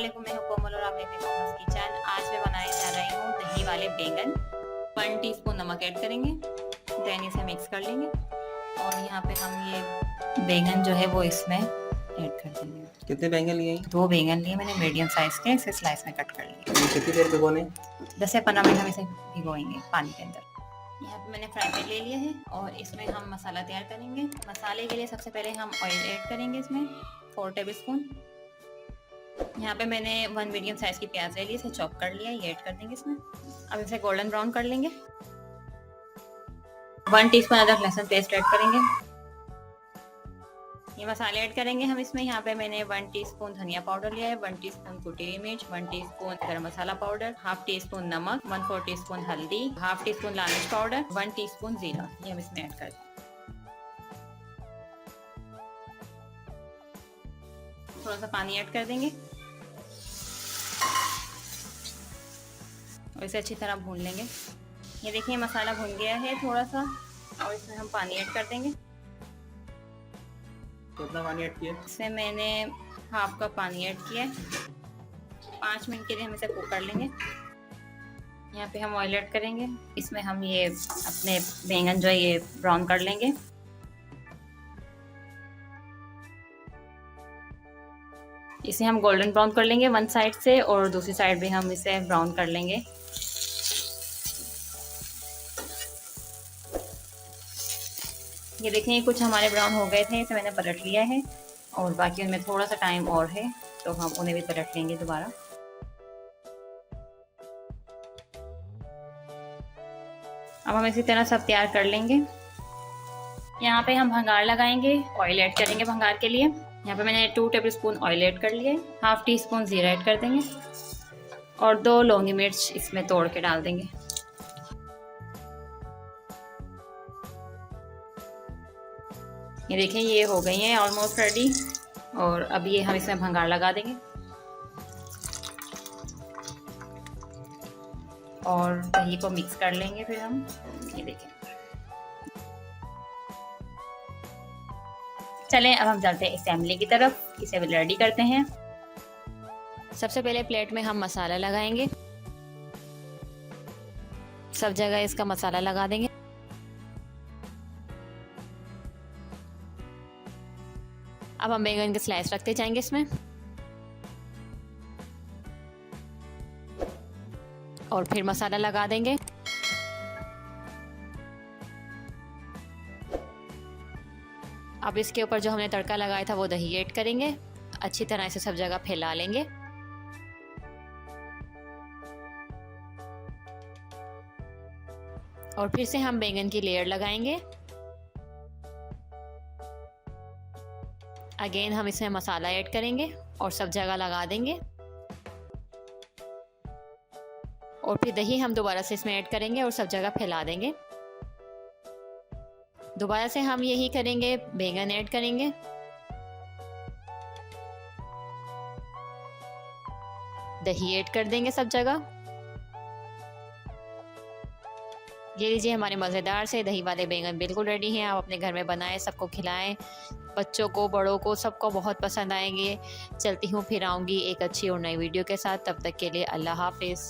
अस्सलामुअलैकुम, मैं हूं कोमल और आप देख रहे हैं कोमल्स किचन। आज मैं बनाने जा रही हूं दही वाले बैंगन। 1 टीस्पून नमक ऐड करेंगे, देन इसे मिक्स कर लेंगे और यहाँ पे हम ये बैंगन जो है वो इसमें ऐड कर देंगे। कितने बैंगन लिए? 2 बैंगन लिए मैंने, मीडियम साइज के, इसे स्लाइस में कट कर लिए। कितनी देर भिगोने? 10 से 15 मिनट हम इसे भिगोएंगे पानी के अंदर। यहाँ पे मैंने फ्राई पैन ले लिया है और इसमें हम मसाला तैयार करेंगे। मसाले के लिए सबसे पहले हम ऑयल ऐड करेंगे, इसमें 4 टेबल स्पून। यहाँ पे मैंने 1 मीडियम साइज की प्याज ले ली, इसे चॉप कर लिया, ये ऐड कर देंगे इसमें। अब इसे गोल्डन ब्राउन कर लेंगे। 1 टीस्पून अदरक लहसुन पेस्ट ऐड करेंगे। ये मसाले ऐड करेंगे हम इसमें। यहाँ पे मैंने 1 टीस्पून धनिया पाउडर लिया है, 1 टीस्पून कुटी हुई मिर्च, 1 टीस्पून गरम मसाला पाउडर, हाफ टीस्पून नमक, 1/4 टीस्पून हल्दी, हाफ टीस्पून लाल मिर्च पाउडर, 1 टीस्पून जीरा, ये हम इसमें ऐड कर देंगे। थोड़ा सा पानी ऐड कर देंगे और इसे अच्छी तरह भून लेंगे। ये देखिए मसाला भून गया है थोड़ा सा, और इसमें हम पानी ऐड कर देंगे। कितना पानी ऐड किया? इसमें मैंने हाफ कप पानी ऐड किया है। 5 मिनट के लिए हम इसे कुक कर लेंगे। यहाँ पे हम ऑयल ऐड करेंगे, इसमें हम ये अपने बैंगन जो है ये ब्राउन कर लेंगे। इसे हम गोल्डन ब्राउन कर लेंगे 1 साइड से, और दूसरी साइड भी हम इसे ब्राउन कर लेंगे। ये देखें कुछ हमारे ब्राउन हो गए थे, इसे मैंने पलट लिया है और बाकी उनमें थोड़ा सा टाइम और है तो हम उन्हें भी पलट लेंगे दोबारा। अब हम इसी तरह सब तैयार कर लेंगे। यहाँ पे हम भंगार लगाएंगे, ऑयल ऐड करेंगे भंगार के लिए। यहाँ पे मैंने 2 टेबल स्पून ऑयल ऐड कर लिया है, हाफ टी स्पून जीरा ऐड कर देंगे और 2 लौंगी मिर्च इसमें तोड़ के डाल देंगे। ये देखें ये हो गई हैं ऑलमोस्ट रेडी, और अब ये हम इसमें भंगार लगा देंगे और दही को मिक्स कर लेंगे। फिर हम ये देखें, चलें अब हम चलते हैं असेंबली की तरफ, इसे रेडी करते हैं। सबसे पहले प्लेट में हम मसाला लगाएंगे, सब जगह इसका मसाला लगा देंगे। अब हम बैंगन के स्लाइस रखते जाएंगे इसमें और फिर मसाला लगा देंगे। अब इसके ऊपर जो हमने तड़का लगाया था वो दही ऐड करेंगे, अच्छी तरह से सब जगह फैला लेंगे। और फिर से हम बैंगन की लेयर लगाएंगे। अगेन हम इसमें मसाला ऐड करेंगे और सब जगह लगा देंगे। और फिर दही हम दोबारा से इसमें ऐड करेंगे और सब जगह फैला देंगे। दोबारा से हम यही करेंगे, बैंगन ऐड करेंगे, दही ऐड कर देंगे सब जगह। ये लीजिए हमारे मज़ेदार से दही वाले बैंगन बिल्कुल रेडी हैं। आप अपने घर में बनाएं, सबको खिलाएं, बच्चों को बड़ों को सबको बहुत पसंद आएंगे। चलती हूँ फिर आऊँगी एक अच्छी और नई वीडियो के साथ, तब तक के लिए अल्लाह हाफिज़।